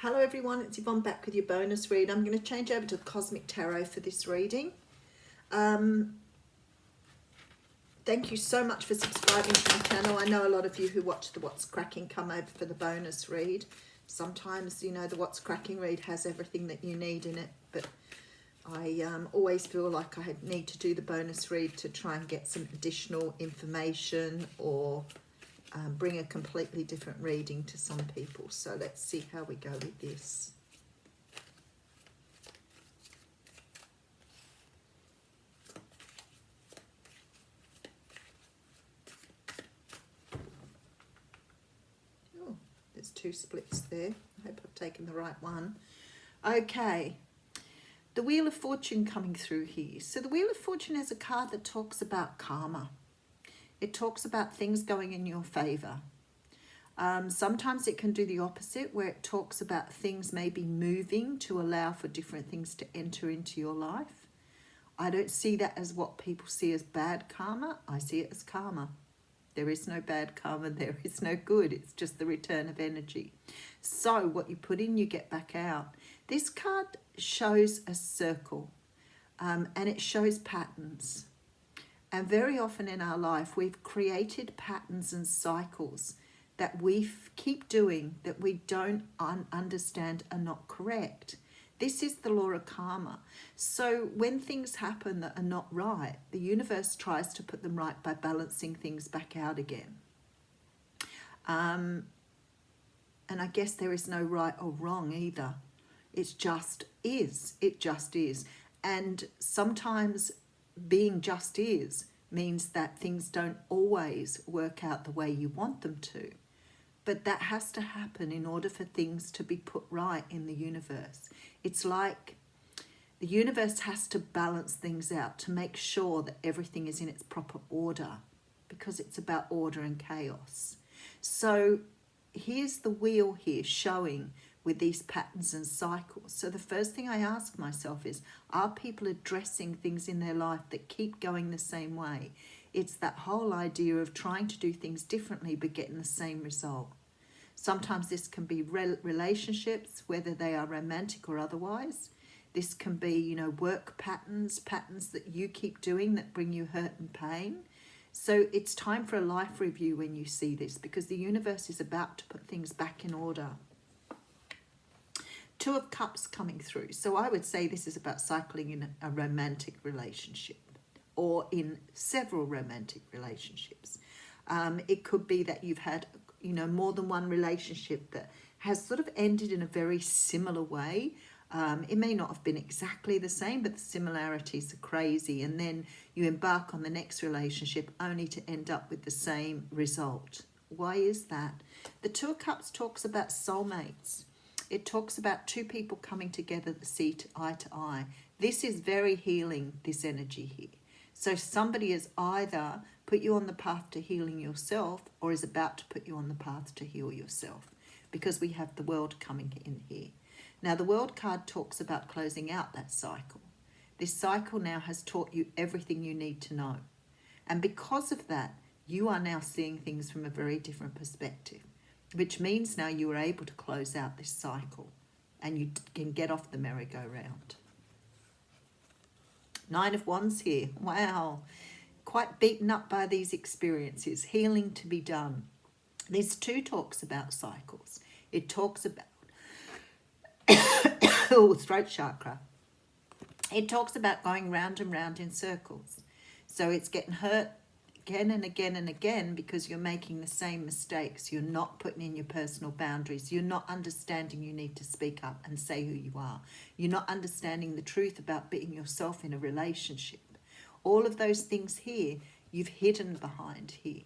Hello everyone, it's Yvonne back with your bonus read. I'm going to change over to the Cosmic Tarot for this reading. Thank you so much for subscribing to my channel. I know a lot of you who watch the What's Cracking come over for the bonus read. Sometimes, you know, the What's Cracking read has everything that you need in it, but I always feel like I need to do the bonus read to try and get some additional information or bring a completely different reading to some people. So let's see how we go with this. Oh, there's two splits there. I hope I've taken the right one. Okay, the Wheel of Fortune coming through here. So the Wheel of Fortune is a card that talks about karma. It talks about things going in your favor. Sometimes it can do the opposite, where it talks about things maybe moving to allow for different things to enter into your life. I don't see that as what people see as bad karma. I see it as karma. There is no bad karma, there is no good. It's just the return of energy. So what you put in, you get back out. This card shows a circle, and it shows patterns. And very often in our life, we've created patterns and cycles that we keep doing that we don't understand are not correct. This is the law of karma. So when things happen that are not right, the universe tries to put them right by balancing things back out again. And I guess there is no right or wrong either. It just is. It just is. And sometimes being just is means that things don't always work out the way you want them to. But that has to happen in order for things to be put right in the universe. It's like the universe has to balance things out to make sure that everything is in its proper order, because it's about order and chaos. So here's the wheel here showing with these patterns and cycles. So the first thing I ask myself is, are people addressing things in their life that keep going the same way? It's that whole idea of trying to do things differently but getting the same result. Sometimes this can be relationships, whether they are romantic or otherwise. This can be, you know, work patterns that you keep doing that bring you hurt and pain. So it's time for a life review when you see this, because the universe is about to put things back in order. Two of Cups coming through. So I would say this is about cycling in a romantic relationship or in several romantic relationships. It could be that you've had, you know, more than one relationship that has sort of ended in a very similar way. It may not have been exactly the same, but the similarities are crazy. And then you embark on the next relationship only to end up with the same result. Why is that? The Two of Cups talks about soulmates. It talks about two people coming together that see eye to eye. This is very healing, this energy here. So somebody has either put you on the path to healing yourself or is about to put you on the path to heal yourself, because we have the World coming in here. Now, the World card talks about closing out that cycle. This cycle now has taught you everything you need to know. And because of that, you are now seeing things from a very different perspective, which means now you are able to close out this cycle and you can get off the merry-go-round. Nine of Wands here. Wow. Quite beaten up by these experiences. Healing to be done. This too talks about cycles. It talks about throat chakra. It talks about going round and round in circles. So it's getting hurt again and again and again because you're making the same mistakes. You're not putting in your personal boundaries. You're not understanding you need to speak up and say who you are. You're not understanding the truth about being yourself in a relationship. All of those things here, you've hidden behind here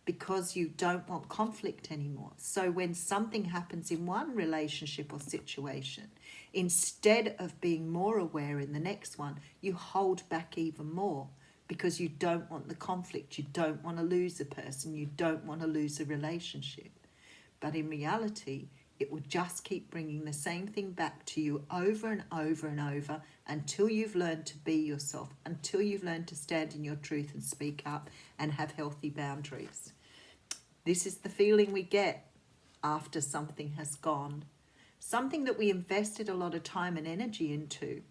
because you don't want conflict anymore. So when something happens in one relationship or situation, instead of being more aware in the next one, you hold back even more because you don't want the conflict. You don't want to lose a person. You don't want to lose a relationship. But in reality, it will just keep bringing the same thing back to you over and over and over until you've learned to be yourself, until you've learned to stand in your truth and speak up and have healthy boundaries. This is the feeling we get after something has gone. something that we invested a lot of time and energy into,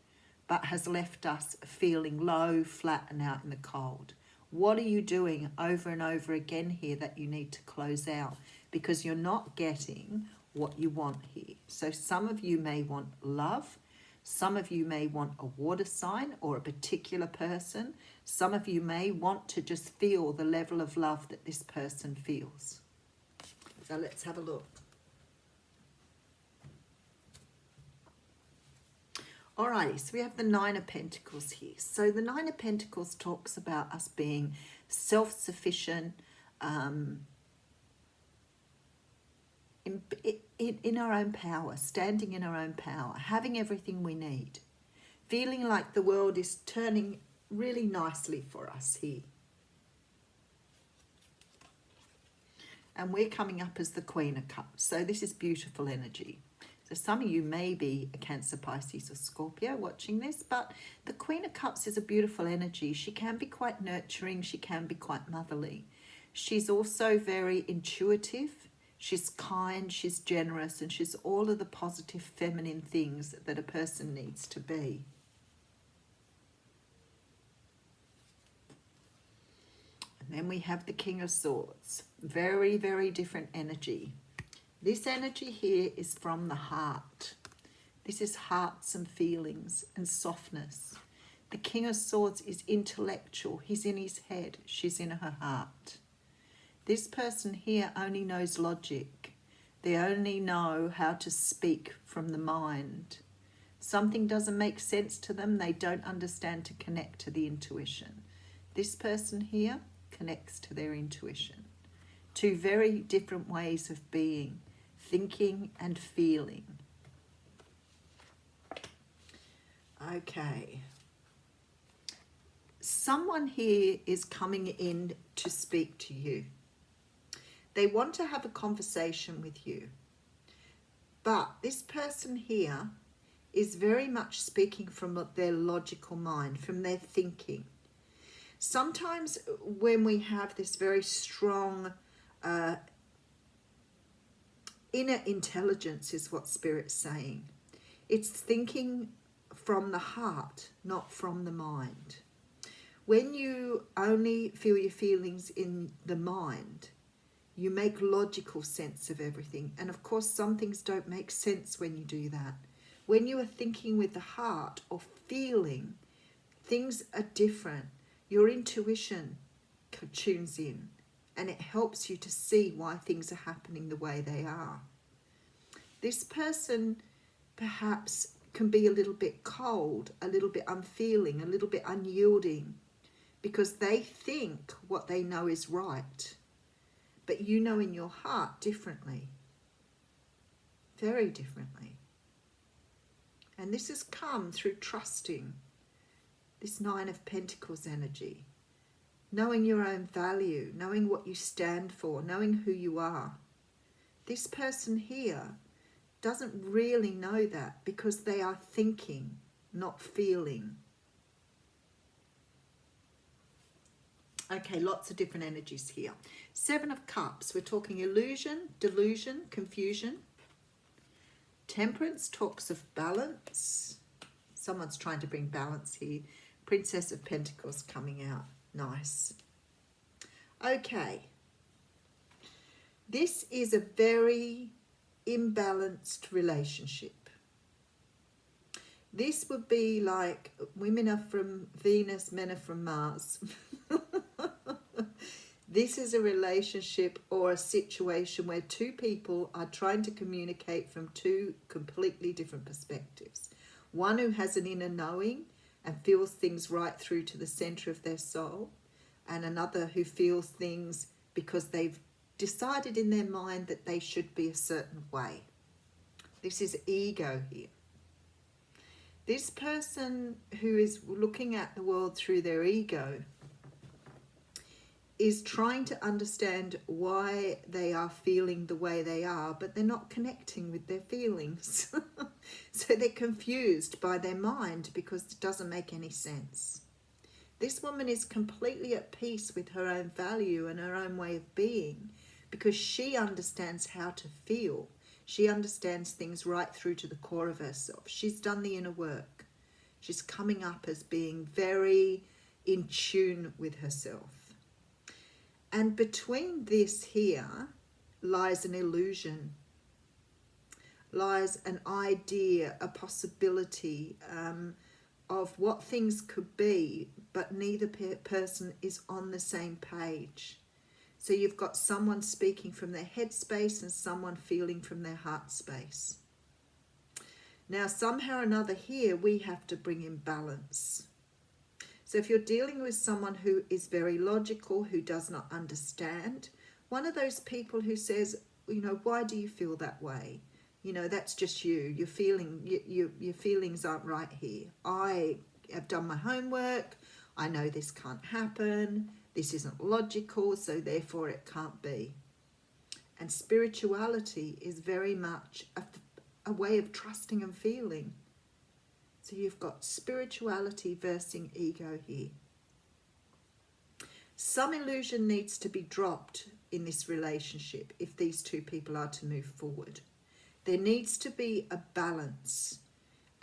but has left us feeling low, flat, and out in the cold. What are you doing over and over again here that you need to close out? Because you're not getting what you want here. So some of you may want love. Some of you may want a water sign or a particular person. Some of you may want to just feel the level of love that this person feels. So let's have a look. Alrighty, so we have the Nine of Pentacles here. So the Nine of Pentacles talks about us being self-sufficient, in our own power, standing in our own power, having everything we need, feeling like the world is turning really nicely for us here. And we're coming up as the Queen of Cups. So this is beautiful energy. So some of you may be a Cancer, Pisces or Scorpio watching this, but the Queen of Cups is a beautiful energy. She can be quite nurturing. She can be quite motherly. She's also very intuitive. She's kind, she's generous, and she's all of the positive feminine things that a person needs to be. And then we have the King of Swords. Very, very different energy. This energy here is from the heart. This is hearts and feelings and softness. The King of Swords is intellectual. He's in his head. She's in her heart. This person here only knows logic. They only know how to speak from the mind. Something doesn't make sense to them. They don't understand to connect to the intuition. This person here connects to their intuition. Two very different ways of being, thinking and feeling. Okay. Someone here is coming in to speak to you. They want to have a conversation with you. But this person here is very much speaking from their logical mind, from their thinking. Sometimes when we have this very strong inner intelligence is what Spirit's saying. It's thinking from the heart, not from the mind. When you only feel your feelings in the mind, you make logical sense of everything. And of course, some things don't make sense when you do that. When you are thinking with the heart or feeling, things are different. Your intuition tunes in and it helps you to see why things are happening the way they are. This person perhaps can be a little bit cold, a little bit unfeeling, a little bit unyielding, because they think what they know is right. But you know in your heart differently, very differently. And this has come through trusting this Nine of Pentacles energy, knowing your own value, knowing what you stand for, knowing who you are. This person here doesn't really know that because they are thinking, not feeling. Okay, lots of different energies here. Seven of Cups, we're talking illusion, delusion, confusion. Temperance talks of balance. Someone's trying to bring balance here. Princess of Pentacles coming out. Nice. Okay. This is a very imbalanced relationship. This would be like women are from Venus, men are from Mars. This is a relationship or a situation where two people are trying to communicate from two completely different perspectives. One who has an inner knowing and feels things right through to the center of their soul, and another who feels things because they've decided in their mind that they should be a certain way. This is ego here. This person who is looking at the world through their ego is trying to understand why they are feeling the way they are, but they're not connecting with their feelings. So they're confused by their mind because it doesn't make any sense. This woman is completely at peace with her own value and her own way of being because she understands how to feel. She understands things right through to the core of herself. She's done the inner work. She's coming up as being very in tune with herself. And between this here lies an illusion, lies an idea, a possibility of what things could be, but neither person is on the same page. So you've got someone speaking from their head space and someone feeling from their heart space. Now, somehow or another here, we have to bring in balance. So if you're dealing with someone who is very logical, who does not understand, one of those people who says, you know, why do you feel that way? You know, that's just you. Your feelings aren't right here. I have done my homework. I know this can't happen. This isn't logical, so therefore it can't be. And spirituality is very much a way of trusting and feeling. So you've got spirituality versus ego here. Some illusion needs to be dropped in this relationship if these two people are to move forward. There needs to be a balance,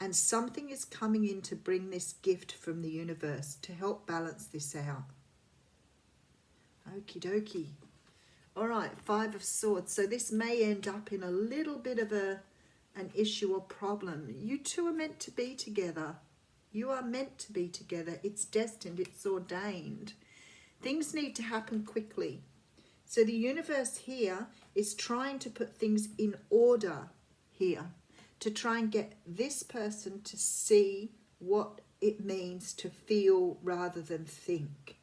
and something is coming in to bring this gift from the universe to help balance this out. Okie dokie. All right, 5 of Swords. So this may end up in a little bit of an issue or problem. You two are meant to be together. You are meant to be together. It's destined. It's ordained. Things need to happen quickly. So the universe here is trying to put things in order here to try and get this person to see what it means to feel rather than think.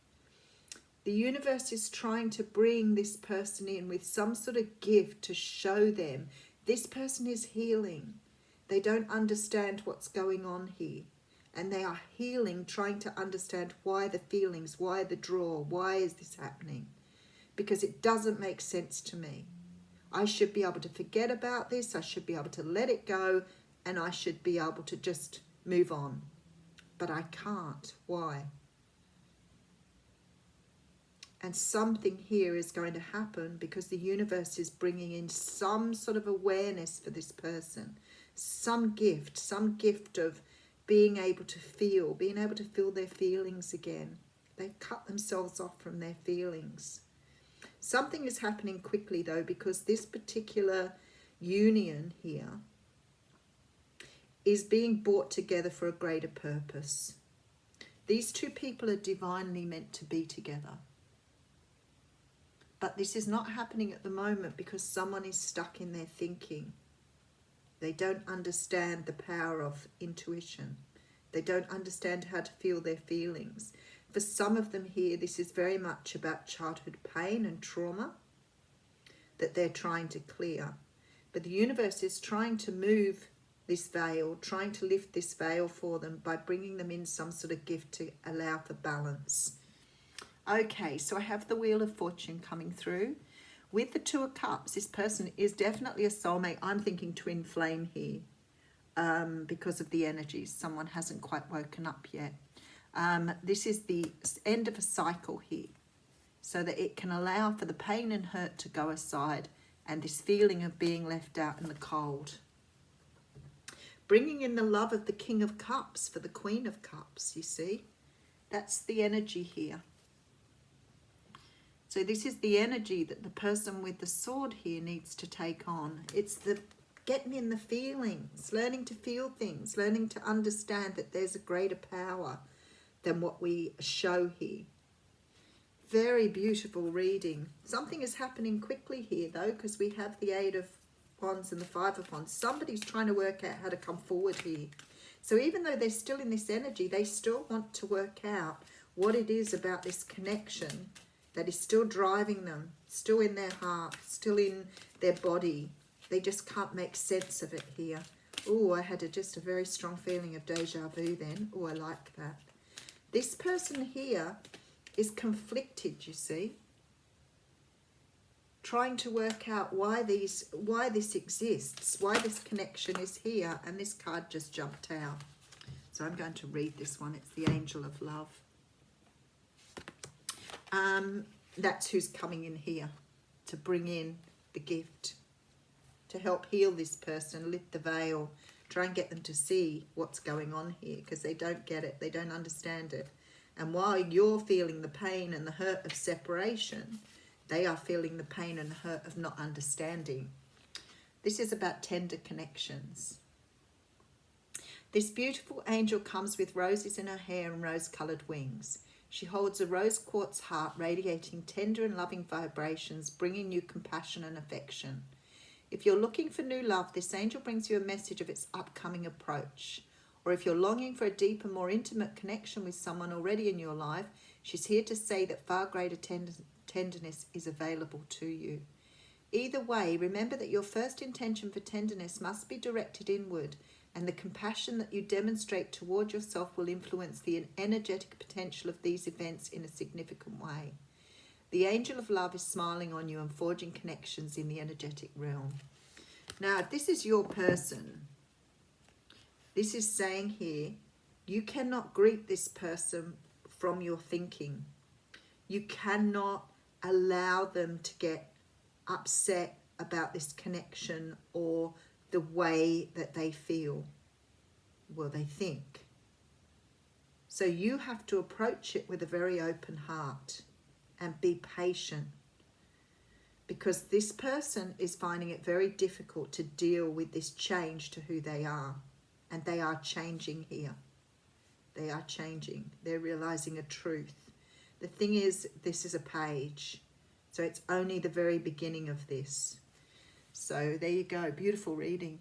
The universe is trying to bring this person in with some sort of gift to show them this person is healing. They don't understand what's going on here. And they are healing, trying to understand why the feelings, why the draw, why is this happening? Because it doesn't make sense to me. I should be able to forget about this. I should be able to let it go. And I should be able to just move on. But I can't. Why? And something here is going to happen because the universe is bringing in some sort of awareness for this person. Some gift of being able to feel their feelings again. They've cut themselves off from their feelings. Something is happening quickly though, because this particular union here is being brought together for a greater purpose. These two people are divinely meant to be together. But this is not happening at the moment because someone is stuck in their thinking. They don't understand the power of intuition. They don't understand how to feel their feelings. For some of them here, this is very much about childhood pain and trauma that they're trying to clear. But the universe is trying to move this veil, trying to lift this veil for them by bringing them in some sort of gift to allow for balance. Okay, so I have the Wheel of Fortune coming through. With the Two of Cups, this person is definitely a soulmate. I'm thinking twin flame here because of the energies. Someone hasn't quite woken up yet. This is the end of a cycle here, so that it can allow for the pain and hurt to go aside and this feeling of being left out in the cold. Bringing in the love of the King of Cups for the Queen of Cups, you see. That's the energy here. So this is the energy that the person with the sword here needs to take on. It's the getting in the feelings, learning to feel things, learning to understand that there's a greater power than what we show here. Very beautiful reading. Something is happening quickly here though, because we have the 8 of Wands and the 5 of Wands. Somebody's trying to work out how to come forward here. So even though they're still in this energy, they still want to work out what it is about this connection that is still driving them, still in their heart, still in their body. They just can't make sense of it here. Oh, I had just a very strong feeling of deja vu then. Oh, I like that. This person here is conflicted, you see. Trying to work out why this exists, why this connection is here, and this card just jumped out. So I'm going to read this one. It's the Angel of Love. That's who's coming in here to bring in the gift. to help heal this person, lift the veil, try and get them to see what's going on here, because they don't get it, they don't understand it. And while you're feeling the pain and the hurt of separation, they are feeling the pain and the hurt of not understanding. This is about tender connections. This beautiful angel comes with roses in her hair and rose-coloured wings. She holds a rose quartz heart radiating tender and loving vibrations, bringing you compassion and affection. If you're looking for new love, this angel brings you a message of its upcoming approach. Or if you're longing for a deeper, more intimate connection with someone already in your life, she's here to say that far greater tenderness is available to you. Either way, remember that your first intention for tenderness must be directed inward, and the compassion that you demonstrate toward yourself will influence the energetic potential of these events in a significant way. The angel of love is smiling on you and forging connections in the energetic realm. Now, if this is your person, this is saying here, you cannot greet this person from your thinking. You cannot allow them to get upset about this connection or the way that they feel, well, they think. So you have to approach it with a very open heart and be patient, because this person is finding it very difficult to deal with this change to who they are. And they are changing here. They are changing. They're realizing a truth. The thing is, this is a page. So it's only the very beginning of this. So there you go. Beautiful reading.